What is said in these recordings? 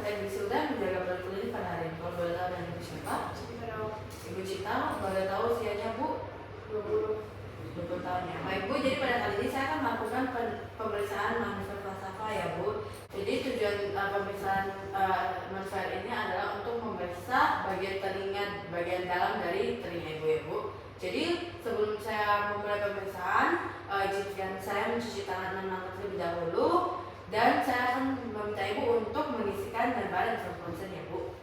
teknik sudah menjaga kulit pada hari ini. Kalau boleh tahu dan Ibu siapa? Ibu Cita. Boleh tahu usianya Bu? 20 tahun ya. Baik Bu, jadi pada kali ini saya akan melakukan pemeriksaan manuver falsafah ya Bu. Jadi tujuan pemeriksaan manuver ini adalah untuk memeriksa bagian telinga, bagian dalam dari telinga Ibu ya Bu. Jadi sebelum saya memulai pemeriksaan, izinkan saya mencuci tangan 6 kali terlebih dahulu, dan saya akan meminta Ibu untuk mengisikan gambar dan konsen ya Bu.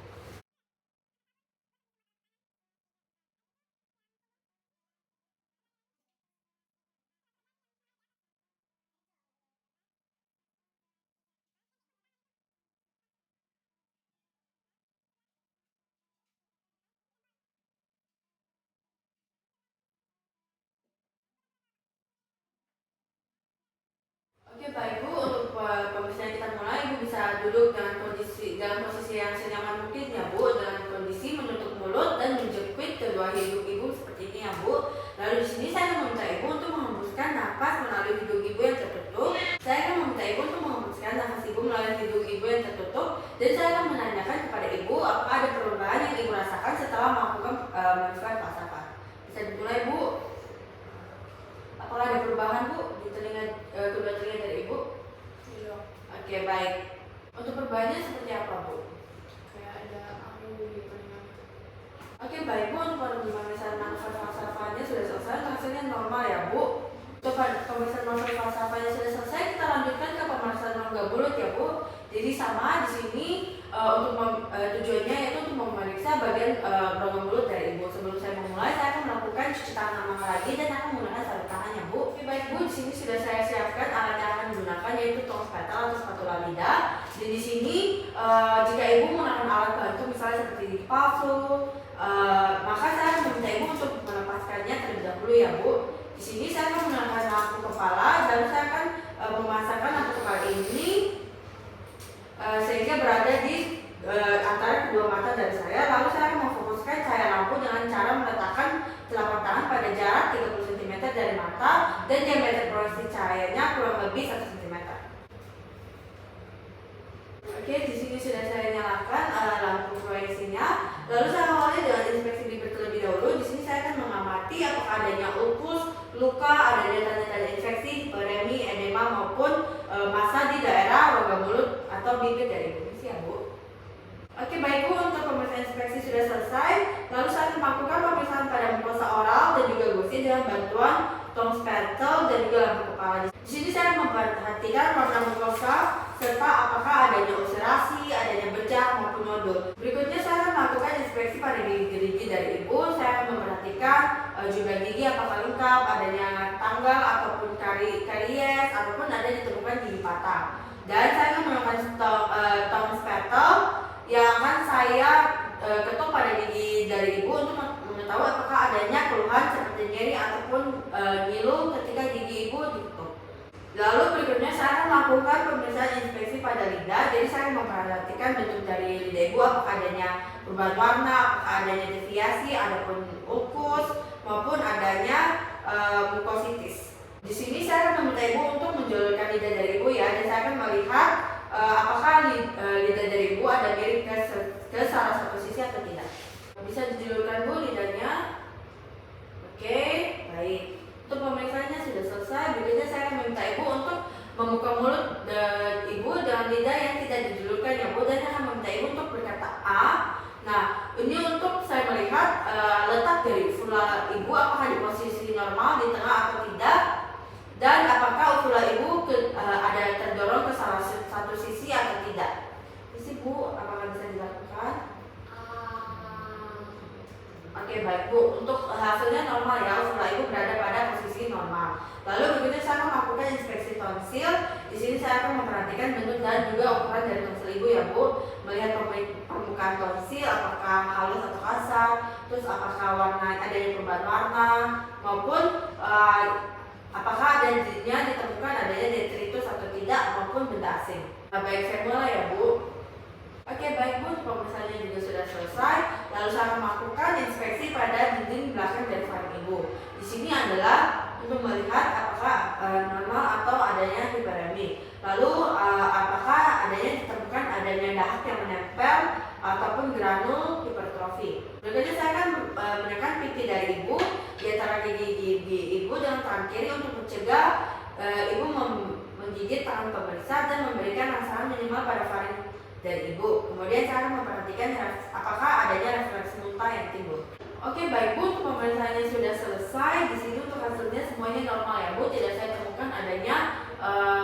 Oke baik Bu, untuk pemeriksaan kita mulai, Ibu bisa duduk dalam posisi yang senyaman mungkin ya Bu, dengan kondisi menutup mulut dan menjepit kedua hidung Ibu seperti ini ya Bu. Lalu di sini saya akan meminta Ibu untuk menghembuskan nafas melalui hidung Ibu yang tertutup. Saya akan meminta Ibu untuk menghembuskan nafas Ibu melalui hidung Ibu yang tertutup, dan saya akan menanyakan kepada Ibu apakah ada perubahan yang Ibu rasakan setelah melakukan manuver falsafah. Bisa dimulai Bu. Apakah ada perubahan Bu di kedua telinga dari Ibu? Iya. Oke baik. Untuk perubahannya seperti apa Bu? Kayak ada angin di telinga. Oke baik Bu, untuk pemeriksaan manuver falsafahnya sudah selesai, hasilnya normal ya Bu. Untuk pemeriksaan manuver falsafahnya sudah selesai, kita lanjutkan ke pemeriksaan rongga mulut ya Bu. Jadi sama di sini tujuannya yaitu untuk memeriksa bagian rongga mulut dari Ibu. Sebelum saya memulai, saya akan melakukan cuci tangan lagi dan akan menggunakan sarung tangannya Bu. Oke baik Bu, di sini sudah saya siapkan alat yang akan digunakan yaitu tong spatel atau spatula lidah. Dan di sini jika Ibu menggunakan alat bantu misalnya seperti gigi palsu, maka saya akan meminta Ibu untuk melepaskannya terlebih dahulu ya Bu. Di sini saya akan menggunakan lampu kepala dan saya akan memasangkan lampu kepala ini sehingga berada di antara kedua mata dari saya. Lalu saya akan memfokuskan cahaya lampu dengan cara meletakkan telapak tangan pada jarak 30 cm dari mata dan diameter proyeksi cahayanya kurang lebih 1 cm. Oke, di sini sudah saya nyalakan lampu proyeksinya. Lalu saya awali dengan inspeksi bibir terlebih dahulu. Di sini saya akan mengamati apakah adanya ulkus, luka, adanya tanda-tanda infeksi, hiperemi, edema maupun massa di daerah rongga mulut atau bibir dari Ibu. Ya Bu. Oke baik Bu, untuk pemeriksaan inspeksi sudah selesai. Lalu saya akan melakukan pemeriksaan pada mukosa oral dan juga gusi dengan bantuan tong spatel dan juga lampu kepala. Di sini saya memperhatikan warna mukosa serta apakah adanya ulcerasi, adanya bercak maupun nodul. Berikutnya saya akan melakukan inspeksi pada gigi dari Ibu. Saya akan memperhatikan jumlah gigi apakah lengkap, adanya tanggal ataupun karies ataupun ada ditemukan gigi patah. Dan saya akan menggunakan tong spatel yang akan saya ketuk pada gigi dari Ibu untuk mengetahui apakah adanya keluhan seperti nyeri ataupun ngilu ketika gigi Ibu ditutup. Lalu berikutnya saya akan melakukan pemeriksaan inspeksi pada lidah. Jadi saya memperhatikan bentuk dari lidah Ibu, apakah adanya perubahan warna, apakah adanya deviasi, adapun ulkus maupun adanya mukositis. Di sini saya akan meminta Ibu untuk menjulurkan lidah dari Ibu ya, dan saya akan melihat apakah lidah dari Ibu ada miring ke salah satu sisi atau tidak. Bisa dijulurkan Bu lidahnya. Oke, baik. Untuk pemeriksaannya sudah selesai. Berikutnya saya akan meminta Ibu untuk membuka mulut Ibu dengan lidah yang tidak dijulurkan ya Bu, dan saya akan meminta Ibu untuk berkata A. Nah, ini untuk saya melihat letak dari uvula Ibu apakah di posisi normal, di tengah atau tidak, dan apakah uvula Ibu ada terdorong ke salah satu sisi atau tidak. Isi Bu, apakah bisa dilakukan? Oke baik Bu, untuk hasilnya normal ya, uvula Ibu berada pada posisi normal. Lalu berikutnya saya akan melakukan inspeksi tonsil. Di sini saya akan memperhatikan bentuk dan juga ukuran dari tonsil Ibu ya Bu, melihat permukaan tonsil apakah halus atau kasar, terus apakah adanya perubahan warna maupun apakah adanya ditemukan adanya detritus atau tidak maupun benda asing. Nah, baik saya mulai ya Bu. Oke baik Bu, pemeriksaannya juga sudah selesai. Lalu saya akan melakukan inspeksi pada dinding belakang dari faring Ibu. Di sini adalah untuk melihat apakah normal atau adanya hiperemi. Lalu apakah adanya ditemukan adanya dahak yang menempel maksimal pada faring dari ibu. Kemudian saya akan memperhatikan apakah adanya refleksi muntah yang timbul. Oke, baik Bu, untuk pemeriksaannya sudah selesai. Di sini untuk hasilnya semuanya normal ya Bu. Tidak saya temukan adanya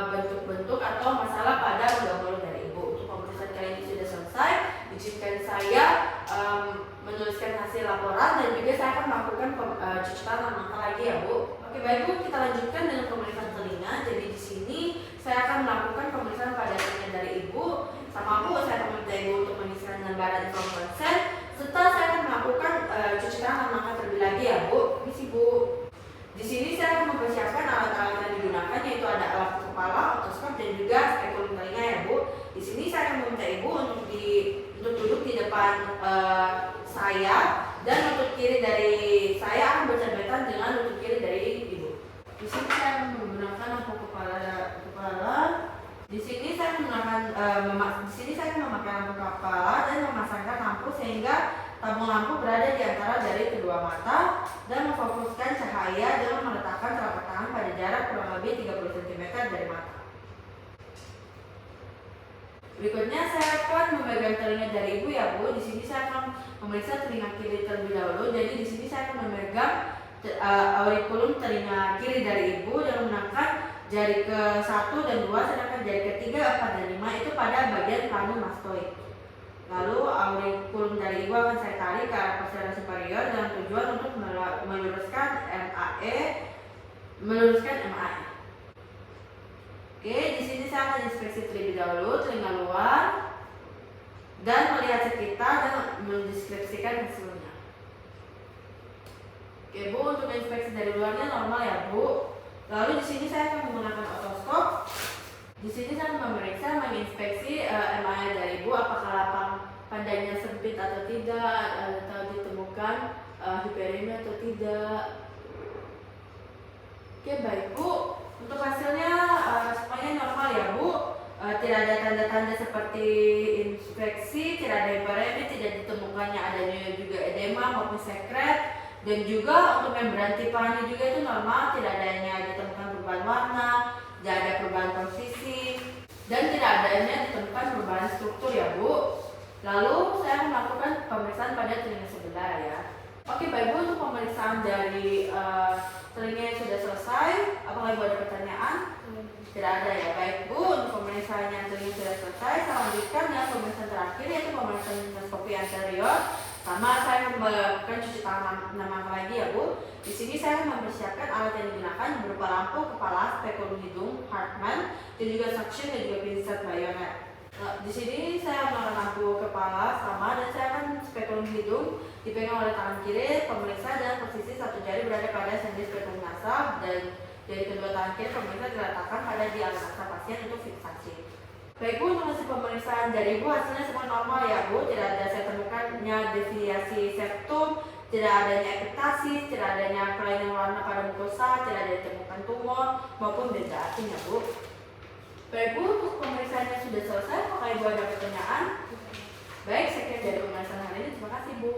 bentuk-bentuk atau masalah pada rongga mulut dari ibu. Untuk pemeriksaan kali ini sudah selesai. Izinkan saya menuliskan hasil laporan dan juga saya akan melakukan cucian mata lagi ya Bu. Oke, baik Bu, kita lanjutkan dengan pemeriksaan telinga. Jadi di sini saya akan melakukan pemeriksaan pada telinga dari ibu. Sama Bu, saya akan meminta ibu untuk mengisikan lembaran inform konsen. Setelah saya akan melakukan cuci tangan mata terlebih lagi ya Bu. Misi Bu. Di sini saya akan mempersiapkan alat-alat yang digunakan, yaitu ada alat kepala, otoskop dan juga spekulum telinga ya Bu. Di sini saya akan meminta ibu untuk duduk di depan saya, dan lutut kiri dari saya akan bercermetan dengan lutut kiri dari ibu. Di sini saya akan menggunakan lampu kepala. Di sini saya akan memakai lampu kepala dan memasangkan lampu sehingga tabung lampu berada di antara dari kedua mata dan memfokuskan cahaya dengan meletakkan telapak tangan pada jarak kurang lebih 30 cm dari mata. Berikutnya saya akan memegang telinga dari ibu ya Bu. Di sini saya akan memeriksa telinga kiri terlebih dahulu. Jadi di sini saya akan memegang aurikulum telinga kiri dari ibu dan menggunakan jari ke-1 dan 2, sedangkan jari ke-3, 4, dan 5 itu pada bagian plano mastoid. Lalu aurikulum dari ibu akan saya tarik ke arah posterior superior dengan tujuan untuk meluruskan MAE. Oke, di sini saya akan inspeksi terlebih dahulu telinga luar dan melihat sekitar dan mendeskripsikan hasilnya. Oke Bu, untuk inspeksi dari luarnya normal ya Bu. Lalu di sini saya akan menggunakan otoskop. Di sini saya memeriksa, menginspeksi MAE dari ibu, apakah lapang pandangnya sempit atau tidak, atau ditemukan hiperemia atau tidak. Oke, baik Bu. Untuk hasilnya semuanya normal ya Bu. Tidak ada tanda-tanda seperti infeksi, tidak ada hiperemia, tidak ditemukannya adanya juga edema maupun sekret. Dan juga untuk membran tipani juga itu normal, tidak adanya ditemukan perubahan warna, tidak ada perubahan posisi, dan tidak adanya ditemukan perubahan struktur ya Bu. Lalu saya akan melakukan pemeriksaan pada telinga sebelah ya. Oke, baik Bu, untuk pemeriksaan dari telinga yang sudah selesai. Apakah Ibu ada pertanyaan? Tidak ada ya. Baik Bu, untuk pemeriksaan yang telinga sudah selesai. Saya lanjutkan dengan pemeriksaan terakhir, yaitu pemeriksaan endoskopi anterior. Sama saya akan melakukan cuci tangan mata lagi ya Bu. Di sini saya akan mempersiapkan alat yang digunakan berupa lampu kepala, spekulum hidung, Hartmann, dan juga suction dan juga pinset bayonet. Di sini saya menggunakan lampu kepala sama, dan saya akan spekulum hidung dipegang oleh tangan kiri pemeriksa dan posisi satu jari berada pada sendi spekulum nasal, dan jari kedua tangan kiri pemeriksa diletakkan pada di alas nasa pasien untuk fiksasi. Baik Bu, untuk hasil pemeriksaan dari Ibu hasilnya semua normal ya Bu. Tidak ada saya temukannya deviasi septum, tidak adanya ekspektasi, tidak adanya kelainan warna pada mukosa, tidak ada ditemukan tumor maupun benda asing ya Bu. Baik Bu, untuk pemeriksaannya sudah selesai. Apakah Ibu ada pertanyaan? Baik, sekian dari pemeriksaan hari ini. Terima kasih Bu.